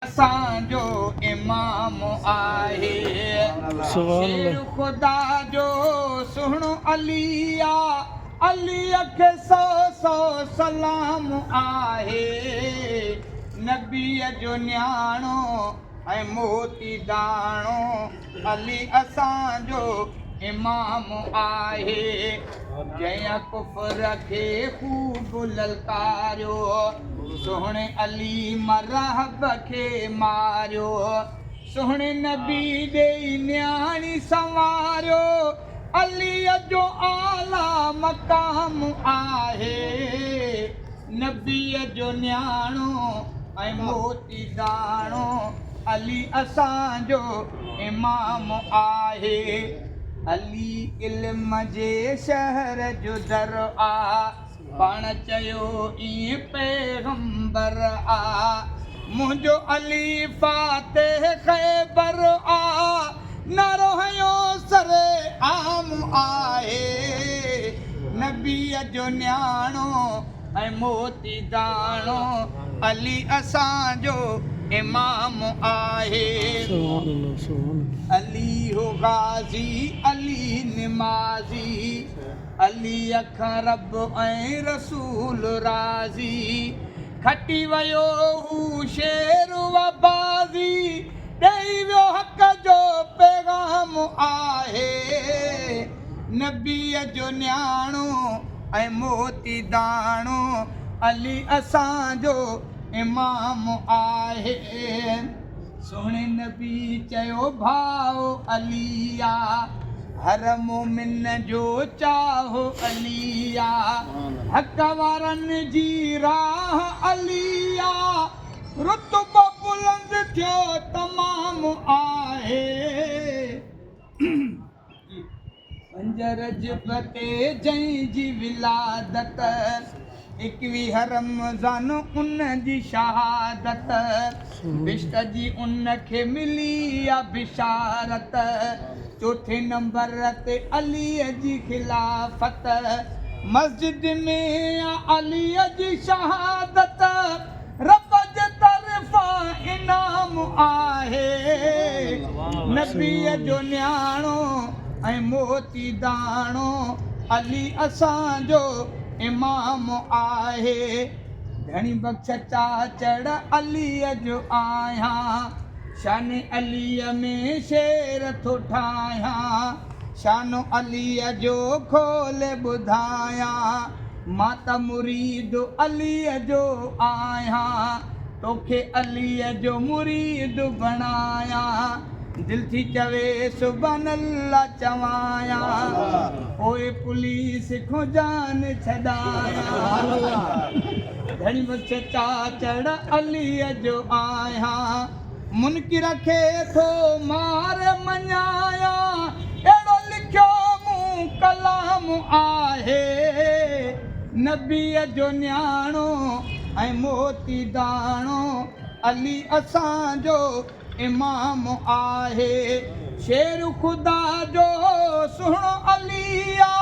असांजो इमाम आहे। शेर ख़ुदा जो सुहिणो अली आहे, अलीअ खे सौ सौ सलाम आहे। नबीअ जो न्याणो ऐं मोती दाणो, अली असांजो इमाम आहे। जंहिं कुफर खे ख़ूब ललकारियो, सुहिणे अली मरहब खे मारियो। सुहिणे नबी ॾेई न्याणी संवारियो, अलीअ जो आला मक़ाम आहे। नबीअ जो न्याणो ऐं मोती दाणो, अली असांजो इमाम आहे। अली इल्म जे शहर जो दर आ, पाण चयो ईअं पैगंबर आ। मुंहिंजो अली फातिह ख़ैबर आ, न रोहयो सरे आम आहे। नबीअ जो न्याणो ऐं मोती दाणो, अली असांजो इमाम आहे। अली हो गाज़ी, अली निमाज़ी, अली अखां रब ऐं रसूल राज़ी। खटी वियो हू शेर वबाज़ी, ॾेई वियो हक़ जो पैगाम आहे। नबीअ जो न्याणो ऐं मोती दाणो, अली असांजो इमाम आहे। सुहिणे नबी चयो भाउ अली आ, हर मोमिन जो चाहो अली आ। हक़ वारनि जी राह अली आ, रुतबो बुलंद थियो तमाम आहे। पंज रजब ते जंहिंजी विलादत, 21 रमज़ान उन जी शहादत। बिश्त जी उन खे मिली आ बिशारत, चौथे नंबर ते अलीअ जी खिलाफत। मस्जिद में अलीअ जी शहादत, रब जे तरफ़ां इनाम आहे। नबीअ जो न्याणो ऐं मोती दाणो, अली असांजो इमाम आहे। घणी बख़्श चाचड़ अलीअ जो आहियां, शान अलीअ में शेर थो ठाहियां। शानो अलीअ जो खोले ॿुधायां, मां त मुरीद अलीअ जो आहियां। तोखे अलीअ जो मुरीद बणायां, दिल थी चवे सुभान अल्लाह चवायां। ओए पुलिस खो जान छॾायां, घणी बख़्श चाचड़ अलीअ जो आहियां। मुनकिर खे थो मार मञायां, अहिड़ो लिखियो मूं कलाम आहे। नबीअ जो न्याणो ऐं मोती दाणो, अली असांजो इमाम आहे। शेर ख़ुदा जो सुहिणो अली आ,